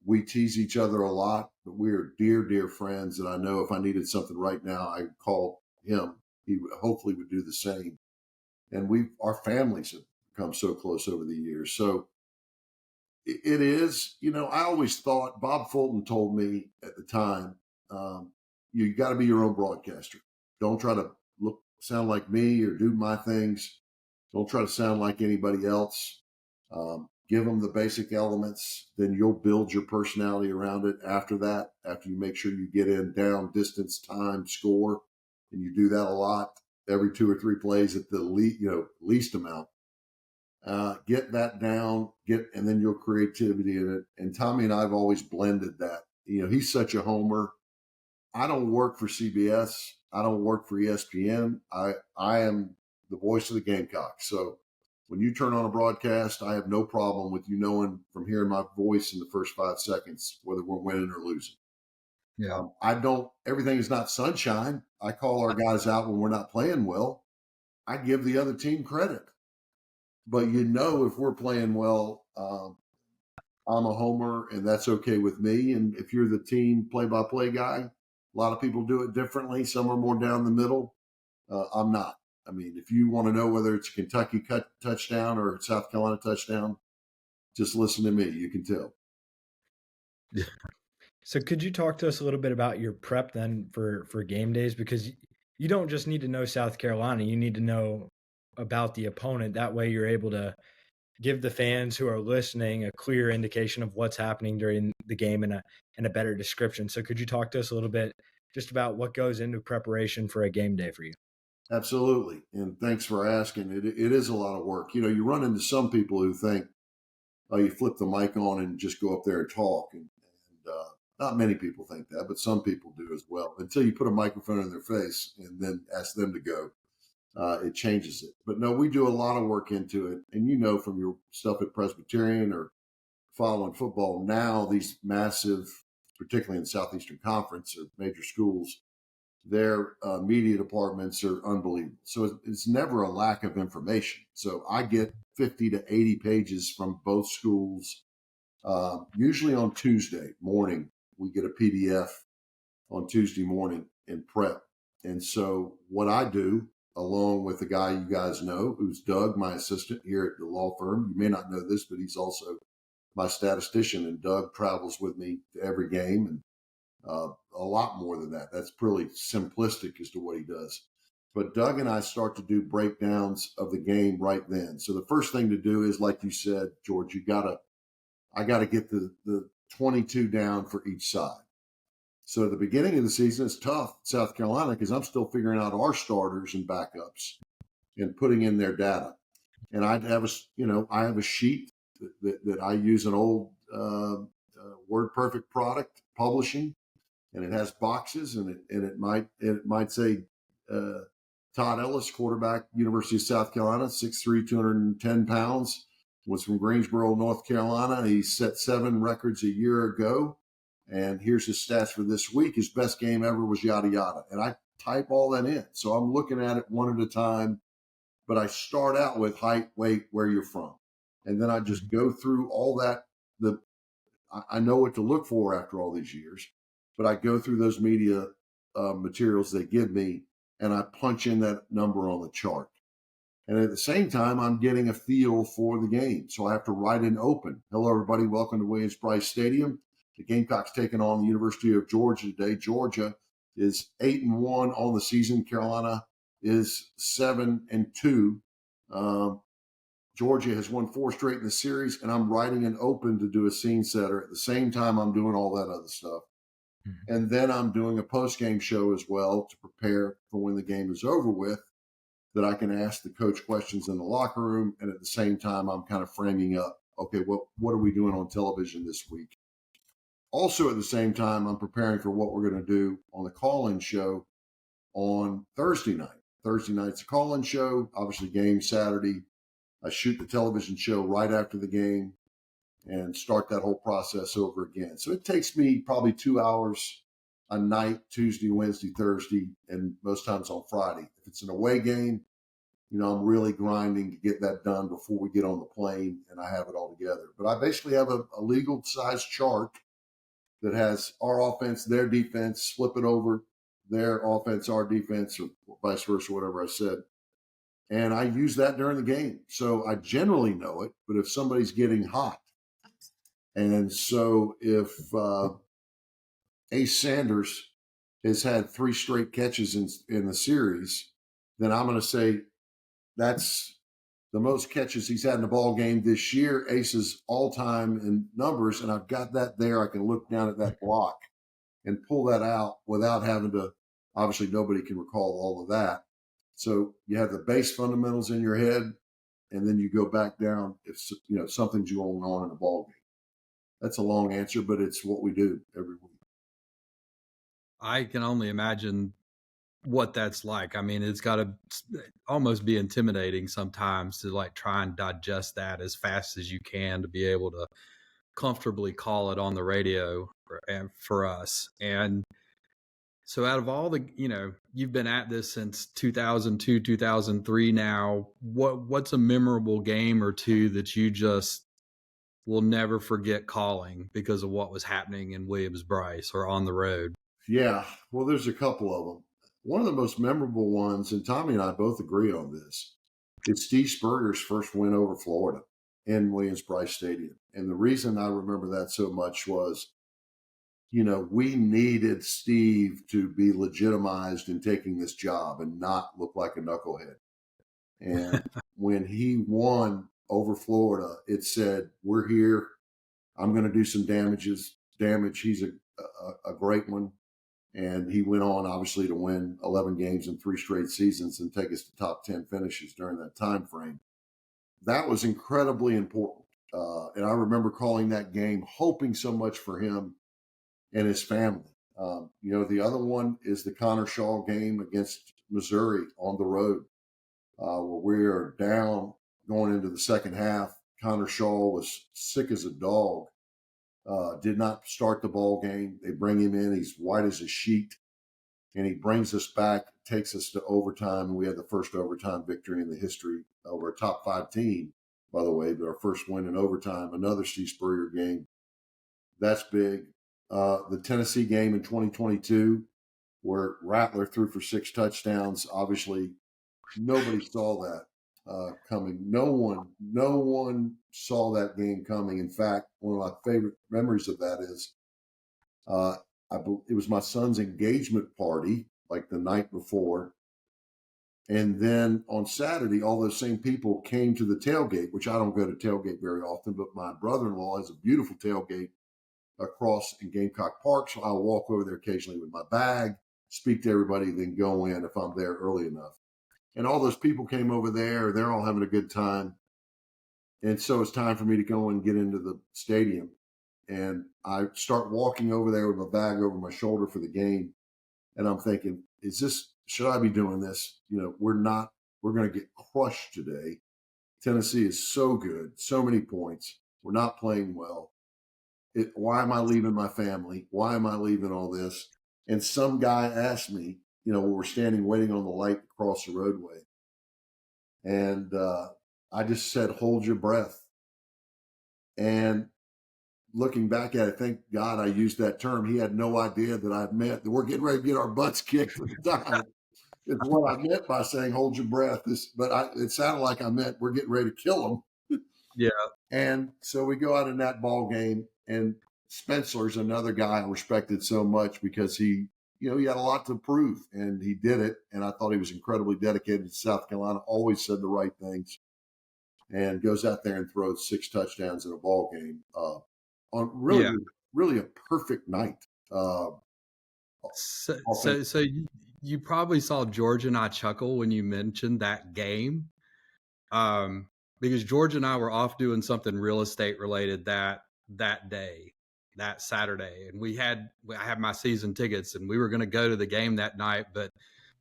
We tease each other a lot, but we are dear, dear friends. And I know if I needed something right now, I could call him. He hopefully would do the same. And our families have become so close over the years. So it is, I always thought, Bob Fulton told me at the time, you got to be your own broadcaster. Don't try to sound like me or do my things. Don't try to sound like anybody else. Give them the basic elements. Then you'll build your personality around it after that, after you make sure you get in down, distance, time, score. And you do that a lot, every 2 or 3 plays at the least amount. get that down, and then your creativity in it. And Tommy and I have always blended that. He's such a homer. I don't work for CBS. I don't work for ESPN. I am the voice of the Gamecocks. So when you turn on a broadcast, I have no problem with you knowing from hearing my voice in the first 5 seconds whether we're winning or losing. Yeah. Everything is not sunshine. I call our guys out when we're not playing well. I give the other team credit. But if we're playing well, I'm a homer, and that's okay with me. And if you're the team play-by-play guy, a lot of people do it differently. Some are more down the middle. I'm not. I mean, if you want to know whether it's a Kentucky touchdown or a South Carolina touchdown, just listen to me. You can tell. So could you talk to us a little bit about your prep then for game days? Because you don't just need to know South Carolina. You need to know about the opponent. That way you're able to give the fans who are listening a clear indication of what's happening during the game and a better description. So could you talk to us a little bit just about what goes into preparation for a game day for you? Absolutely. And thanks for asking. It is a lot of work. You run into some people who think, oh, you flip the mic on and just go up there and talk. And not many people think that, but some people do as well. Until you put a microphone in their face and then ask them to go, it changes it. But no, we do a lot of work into it. And from your stuff at Presbyterian or following football now, these massive, particularly in the Southeastern Conference or major schools, their media departments are unbelievable. So it's never a lack of information. So I get 50 to 80 pages from both schools. Usually on Tuesday morning, we get a PDF on Tuesday morning in prep. And so what I do, along with the guy you guys know, who's Doug, my assistant here at the law firm. You may not know this, but he's also my statistician, and Doug travels with me to every game and a lot more than that. That's pretty simplistic as to what he does. But Doug and I start to do breakdowns of the game right then. So the first thing to do is, like you said, George, I got to get the 22 down for each side. So at the beginning of the season, it's tough, South Carolina, because I'm still figuring out our starters and backups and putting in their data. And I have a sheet that I use, an old WordPerfect product publishing, and it has boxes, and it might say Todd Ellis, quarterback, University of South Carolina, 6'3", 210 pounds, was from Greensboro, North Carolina. He set 7 records a year ago. And here's his stats for this week. His best game ever was yada, yada. And I type all that in. So I'm looking at it one at a time, but I start out with height, weight, where you're from. And then I just go through all that. I know what to look for after all these years, but I go through those media materials they give me, and I punch in that number on the chart. And at the same time, I'm getting a feel for the game. So I have to write in open. Hello, everybody. Welcome to Williams-Brice Stadium. The Gamecocks taking on the University of Georgia today. Georgia is 8-1 on the season. Carolina is 7-2. Georgia has won 4 straight in the series, and I'm writing an open to do a scene setter. At the same time, I'm doing all that other stuff. Mm-hmm. And then I'm doing a post-game show as well to prepare for when the game is over with, that I can ask the coach questions in the locker room. And at the same time, I'm kind of framing up, okay, what are we doing on television this week? Also, at the same time, I'm preparing for what we're going to do on the call-in show on Thursday night. Thursday night's a call-in show, obviously game Saturday. I shoot the television show right after the game and start that whole process over again. So it takes me probably 2 hours a night, Tuesday, Wednesday, Thursday, and most times on Friday. If it's an away game, I'm really grinding to get that done before we get on the plane and I have it all together. But I basically have a legal size chart that has our offense, their defense, flip it over, their offense, our defense, or vice versa, whatever I said. And I use that during the game. So I generally know it, but if somebody's getting hot, and so if Ace Sanders has had 3 straight catches in the series, then I'm going to say that's the most catches he's had in a ball game this year. Ace's all-time in numbers, and I've got that there. I can look down at that block and pull that out without having to. Obviously, nobody can recall all of that. So you have the base fundamentals in your head. and then you go back down if something's going on in a ball game. That's a long answer, but it's what we do every week. I can only imagine what that's like. I mean, it's got to almost be intimidating sometimes to like try and digest that as fast as you can to be able to comfortably call it on the radio for us. And so out of all the, you've been at this since 2002, 2003 now, what's a memorable game or two that you just will never forget calling because of what was happening in Williams-Brice or on the road? Yeah, well, there's a couple of them. One of the most memorable ones, and Tommy and I both agree on this, is Steve Spurrier's first win over Florida in Williams-Brice Stadium. And the reason I remember that so much was, we needed Steve to be legitimized in taking this job and not look like a knucklehead. And when he won over Florida, it said, we're here. I'm going to do some damage. He's a great one. And he went on, obviously, to win 11 games in 3 straight seasons and take us to top 10 finishes during that time frame. That was incredibly important. And I remember calling that game, hoping so much for him and his family. The other one is the Connor Shaw game against Missouri on the road, where we are down going into the second half. Connor Shaw was sick as a dog. Did not start the ball game. They bring him in. He's white as a sheet. And he brings us back, takes us to overtime. And we had the first overtime victory in the history over a top 5 team, by the way, but our first win in overtime, another Steve Spurrier game. That's big. The Tennessee game in 2022, where Rattler threw for 6 touchdowns. Obviously, nobody saw that coming. No one saw that game coming. In fact, one of my favorite memories of that is it was my son's engagement party, like the night before. And then on Saturday, all those same people came to the tailgate, which I don't go to tailgate very often, but my brother-in-law has a beautiful tailgate across in Gamecock Park. So I'll walk over there occasionally with my bag, speak to everybody, then go in if I'm there early enough. And all those people came over there. They're all having a good time. And so it's time for me to go and get into the stadium. And I start walking over there with my bag over my shoulder for the game. And I'm thinking, should I be doing this? We're going to get crushed today. Tennessee is so good, so many points. We're not playing well. Why am I leaving my family? Why am I leaving all this? And some guy asked me, when we're standing waiting on the light to cross the roadway. And I just said, hold your breath. And looking back at it, thank God I used that term. He had no idea that I meant that we're getting ready to get our butts kicked at the time. It's what I meant by saying, hold your breath. It sounded like I meant we're getting ready to kill them. Yeah. And so we go out in that ball game, and Spencer's another guy I respected so much because he had a lot to prove, and he did it. And I thought he was incredibly dedicated to South Carolina, always said the right things, and goes out there and throws 6 touchdowns in a ball game on really a perfect night. So you probably saw George and I chuckle when you mentioned that game, because George and I were off doing something real estate related that day, that Saturday, and I had my season tickets, and we were going to go to the game that night, but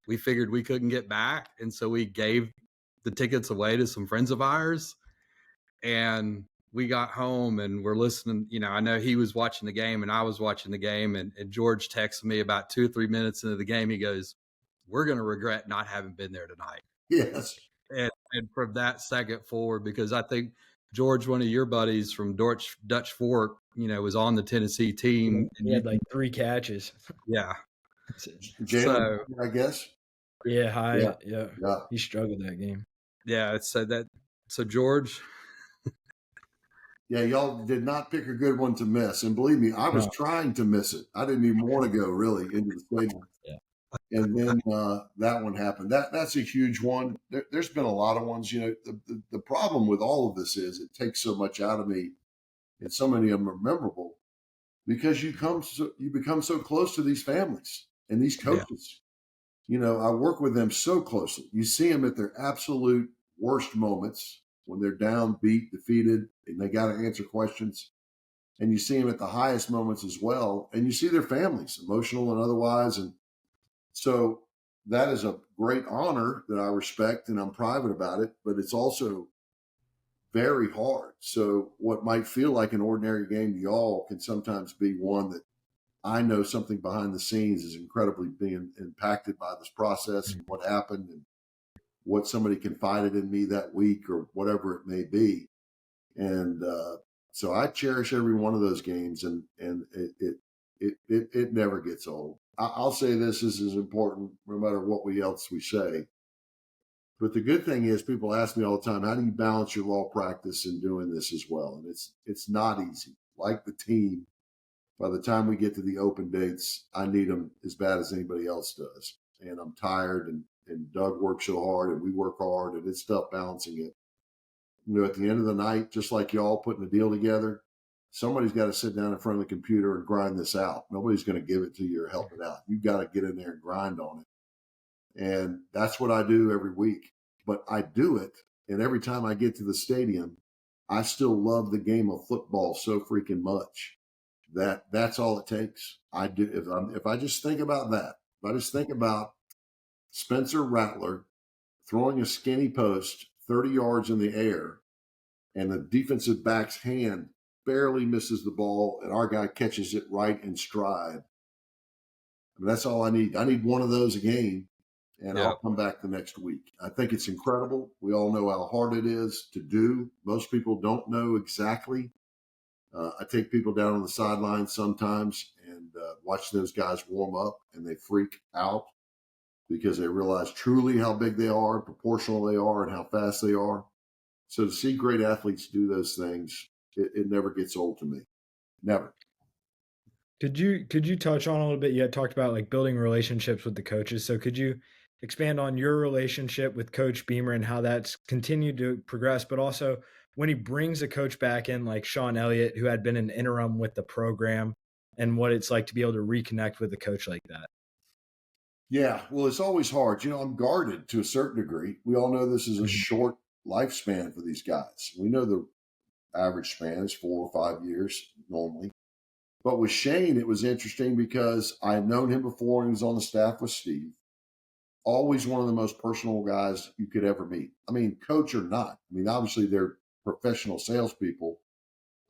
we figured we couldn't get back, and so we gave the tickets away to some friends of ours, and we got home and we're listening. I know he was watching the game and I was watching the game, and George texted me about 2 or 3 minutes into the game. He goes, "We're going to regret not having been there tonight." Yes. And from that second forward, because I think George, one of your buddies from Dutch Fork, was on the Tennessee team. He had like 3 catches. Yeah. Jalen, I guess. Yeah. He struggled that game. Yeah. So George. Yeah, y'all did not pick a good one to miss. And believe me, I was trying to miss it. I didn't even want to go really into the stadium. Yeah. And then that one happened. That's a huge one. There's been a lot of ones. The problem with all of this is it takes so much out of me, and so many of them are memorable because you become so close to these families and these coaches. Yeah. I work with them so closely. You see them at their absolute worst moments, when they're down, beat, defeated, and they got to answer questions. And you see them at the highest moments as well. And you see their families, emotional and otherwise. And so that is a great honor that I respect, and I'm private about it, but it's also very hard. So what might feel like an ordinary game to y'all can sometimes be one that I know something behind the scenes is incredibly being impacted by this process and what happened and what somebody confided in me that week or whatever it may be. And so I cherish every one of those games, and it never gets old. I'll say this is important no matter what else we say. But the good thing is people ask me all the time, how do you balance your law practice and doing this as well? And it's not easy. Like the team, by the time we get to the open dates, I need them as bad as anybody else does. And I'm tired, and Doug works so hard, and we work hard, and it's tough balancing it. You know, at the end of the night, just like y'all putting a deal together, somebody's got to sit down in front of the computer and grind this out. Nobody's going to give it to you or help it out. You've got to get in there and grind on it. And that's what I do every week. But I do it, and every time I get to the stadium, I still love the game of football so freaking much that's all it takes. I do. If I just think about that, if I just think about Spencer Rattler throwing a skinny post 30 yards in the air, and the defensive back's hand barely misses the ball, and our guy catches it right in stride. I mean, that's all I need. I need one of those a game, and I'll come back the next week. I think it's incredible. We all know how hard it is to do. Most people don't know exactly. I take people down on the sidelines sometimes and watch those guys warm up, and they freak out because they realize truly how big they are, proportional they are, and how fast they are. So to see great athletes do those things, it never gets old to me. Never. Could you touch on a little bit? You had talked about like building relationships with the coaches. So could you expand on your relationship with Coach Beamer and how that's continued to progress, but also when he brings a coach back in like Sean Elliott, who had been an interim with the program, and what it's like to be able to reconnect with a coach like that? Yeah, well, it's always hard. You know, I'm guarded to a certain degree. We all know this is a short lifespan for these guys. We know the average span is 4 or 5 years normally. But with Shane, it was interesting because I had known him before, and he was on the staff with Steve. Always one of the most personal guys you could ever meet. I mean, coach or not. I mean, obviously they're professional salespeople,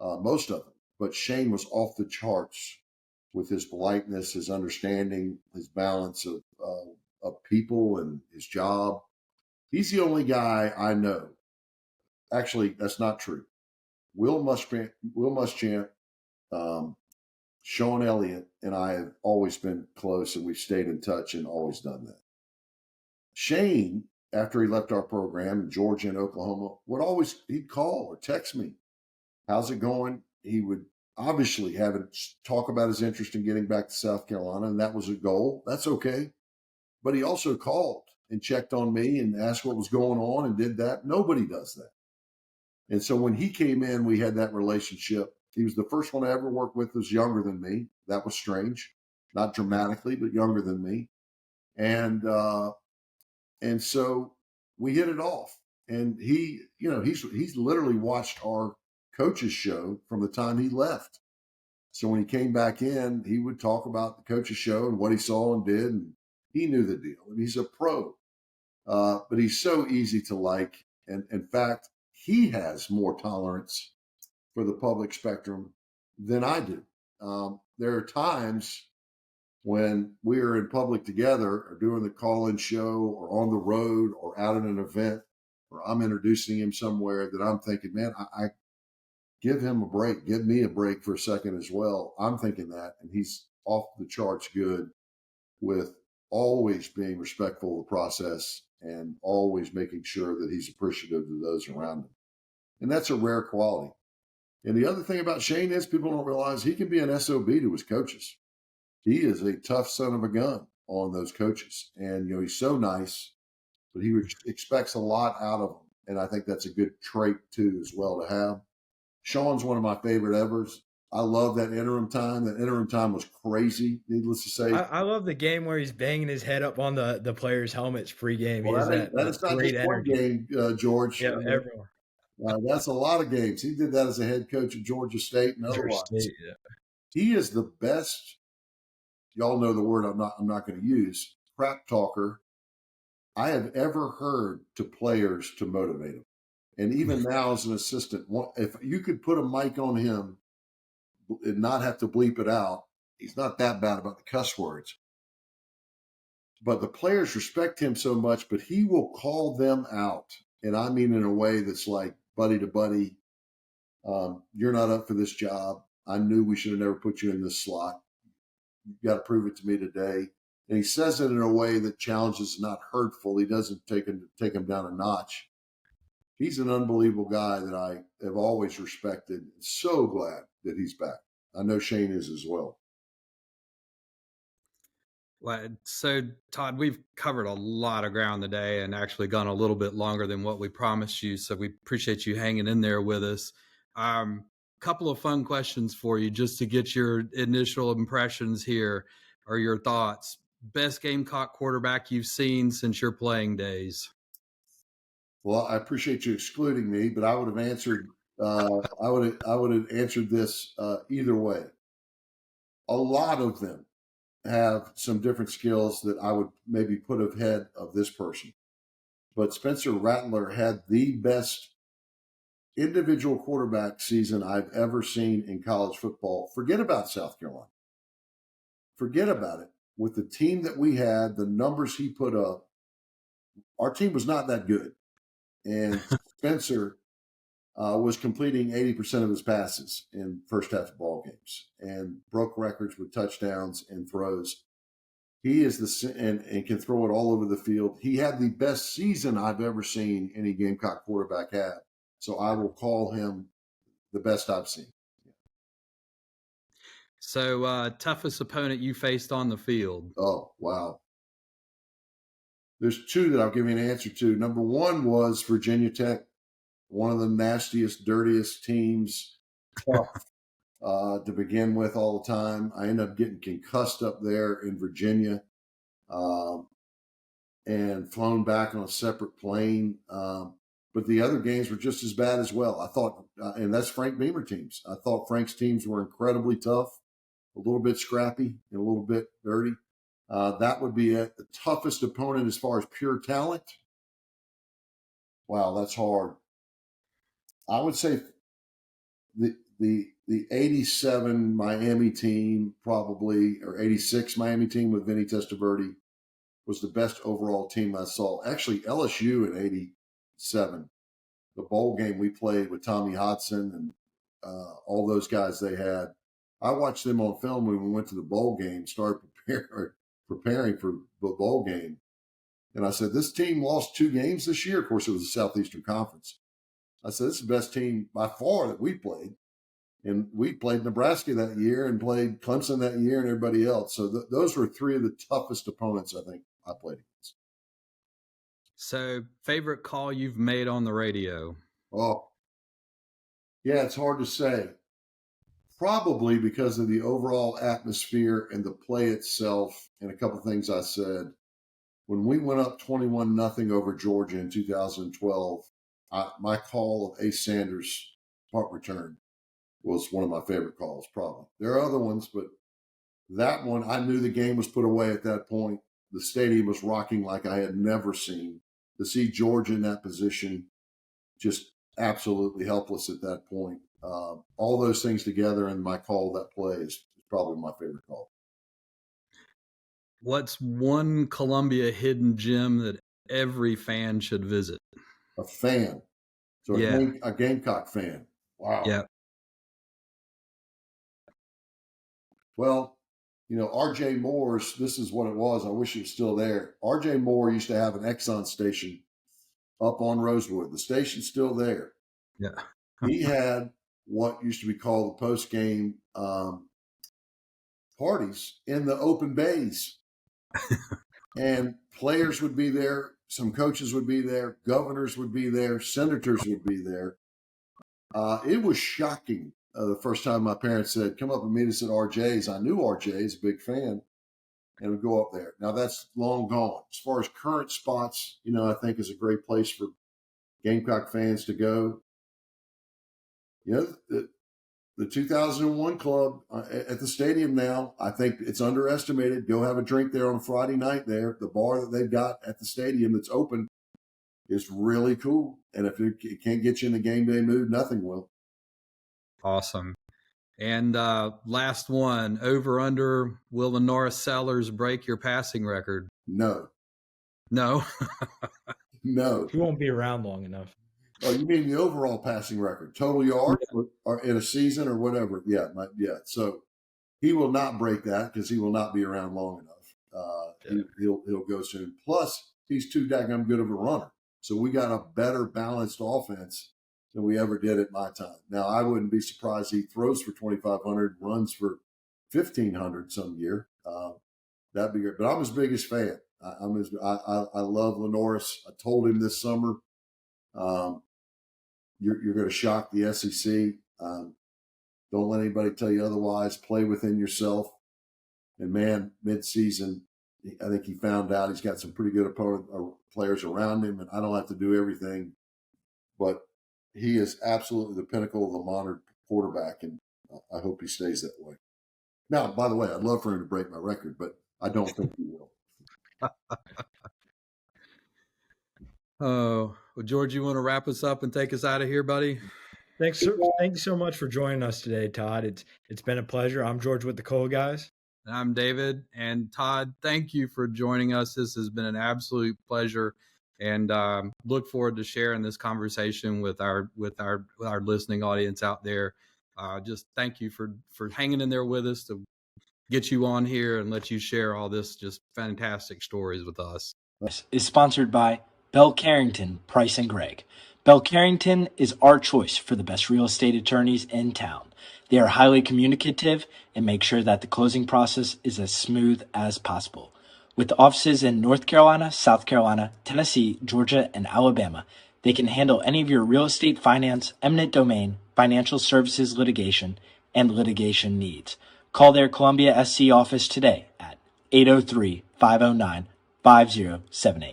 most of them. But Shane was off the charts with his politeness, his understanding, his balance of people and his job. He's the only guy I know. Actually, that's not true. Will Muschamp, Sean Elliott, and I have always been close, and we've stayed in touch and always done that. Shane, after he left our program in Georgia and Oklahoma, he'd call or text me. How's it going? He would obviously have it talk about his interest in getting back to South Carolina, and that was a goal. That's okay. But he also called and checked on me and asked what was going on and did that. Nobody does that. And so when he came in, we had that relationship. He was the first one I ever worked with who was younger than me. That was strange. Not dramatically, but younger than me. And so we hit it off. And he's literally watched our coaches show from the time he left. So when he came back in, he would talk about the coaches show and what he saw and did. And he knew the deal. And he's a pro. But he's so easy to like. And in fact, he has more tolerance for the public spectrum than I do. There are times when we are in public together or doing the call-in show or on the road or out at an event or I'm introducing him somewhere that I'm thinking, man, I give him a break. Give me a break for a second as well. I'm thinking that. And he's off the charts good with always being respectful of the process and always making sure that he's appreciative of those around him. And that's a rare quality. And the other thing about Shane is people don't realize he can be an SOB to his coaches. He is a tough son of a gun on those coaches. And, he's so nice, but he expects a lot out of them. And I think that's a good trait, too, as well to have. Sean's one of my favorite evers. I love that interim time. That interim time was crazy, needless to say. I love the game where he's banging his head up on the players' helmets pregame. Well, that is not great just one energy. game, George. Yeah, everyone. That's a lot of games. He did that as a head coach at Georgia State and otherwise. Yeah. He is the best. Y'all know the word I'm not going to use. Crap talker I have ever heard to players to motivate them. And even now as an assistant, if you could put a mic on him and not have to bleep it out, he's not that bad about the cuss words. But the players respect him so much, but he will call them out. And I mean in a way that's like buddy to buddy. You're not up for this job. I knew we should have never put you in this slot. You've got to prove it to me today. And he says it in a way that challenges, not hurtful. He doesn't take him down a notch. He's an unbelievable guy that I have always respected. So glad that he's back. I know Shane is as well. Well, so Todd, we've covered a lot of ground today and actually gone a little bit longer than what we promised you. So we appreciate you hanging in there with us. Couple of fun questions for you just to get your initial impressions here or your thoughts. Best Gamecock quarterback you've seen since your playing days? Well, I appreciate you excluding me, but I would have answered. I would have answered this either way. A lot of them have some different skills that I would maybe put ahead of this person, but Spencer Rattler had the best individual quarterback season I've ever seen in college football. Forget about South Carolina. Forget about it. With the team that we had, the numbers he put up, our team was not that good. And Spencer was completing 80% of his passes in first half of ball games and broke records with touchdowns and throws. He is and can throw it all over the field. He had the best season I've ever seen any Gamecock quarterback have. So I will call him the best I've seen. So toughest opponent you faced on the field? Oh, wow. There's two that I'll give you an answer to. Number one was Virginia Tech, one of the nastiest, dirtiest teams to begin with all the time. I ended up getting concussed up there in Virginia and flown back on a separate plane. But the other games were just as bad as well. I thought, and that's Frank Beamer teams. I thought Frank's teams were incredibly tough, a little bit scrappy and a little bit dirty. That would be it. The toughest opponent as far as pure talent. Wow, that's hard. I would say the 87 Miami team probably, or 86 Miami team with Vinny Testaverde was the best overall team I saw. Actually, LSU in 87, the bowl game we played with Tommy Hodson and all those guys they had. I watched them on film when we went to the bowl game, started preparing for the bowl game. And I said, this team lost 2 games this year. Of course, it was the Southeastern Conference. I said, this is the best team by far that we played. And we played Nebraska that year and played Clemson that year and everybody else. So those were 3 of the toughest opponents I think I played against. So favorite call you've made on the radio? Oh, yeah, it's hard to say. Probably because of the overall atmosphere and the play itself and a couple things I said. When we went up 21-0 over Georgia in 2012, my call of Ace Sanders' punt return was one of my favorite calls, probably. There are other ones, but that one, I knew the game was put away at that point. The stadium was rocking like I had never seen. To see Georgia in that position, just absolutely helpless at that point. All those things together and my call that play is probably my favorite call. What's one Columbia hidden gem that every fan should visit? A fan. So yeah. a Gamecock fan. Wow. Yeah. Well, you know, R.J. Moore's, this is what it was. I wish it was still there. R.J. Moore used to have an Exxon station up on Rosewood. The station's still there. Yeah. He had what used to be called the post-game parties in the open bays. And players would be there. Some coaches would be there. Governors would be there. Senators would be there. It was shocking. The first time my parents said, come up and meet us at RJ's. I knew RJ's, a big fan, and would go up there. Now, that's long gone. As far as current spots, you know, I think is a great place for Gamecock fans to go. The 2001 club at the stadium now, I think it's underestimated. Go have a drink there on a Friday night there. The bar that they've got at the stadium that's open is really cool. And if it can't get you in the game day mood, nothing will. Awesome. And last one, over under, will the Norris Sellers break your passing record? No. No? No. He won't be around long enough. Oh, you mean the overall passing record, total yards, or in a season or whatever? Yeah. So he will not break that because he will not be around long enough. He'll go soon. Plus, he's too daggum good of a runner. So we got a better balanced offense than we ever did at my time. Now, I wouldn't be surprised he throws for 2,500, runs for 1,500 some year. That'd be great. But I'm his biggest fan. I love Lenoris. I told him this summer, you're going to shock the SEC. Don't let anybody tell you otherwise. Play within yourself. And, man, midseason, I think he found out he's got some pretty good players around him, and I don't have to do everything. But he is absolutely the pinnacle of the modern quarterback, and I hope he stays that way. Now, by the way, I'd love for him to break my record, but I don't think he will. Oh, well, George, you want to wrap us up and take us out of here, buddy? Thank you so much for joining us today, Todd. It's been a pleasure. I'm George with the Cole guys. And I'm David. And Todd, thank you for joining us. This has been an absolute pleasure, and look forward to sharing this conversation with our listening audience out there. Just thank you for hanging in there with us to get you on here and let you share all this just fantastic stories with us. Is sponsored by Bell Carrington, Price & Gregg. Bell Carrington is our choice for the best real estate attorneys in town. They are highly communicative and make sure that the closing process is as smooth as possible. With offices in North Carolina, South Carolina, Tennessee, Georgia, and Alabama, they can handle any of your real estate finance, eminent domain, financial services litigation, and litigation needs. Call their Columbia SC office today at 803-509-5078.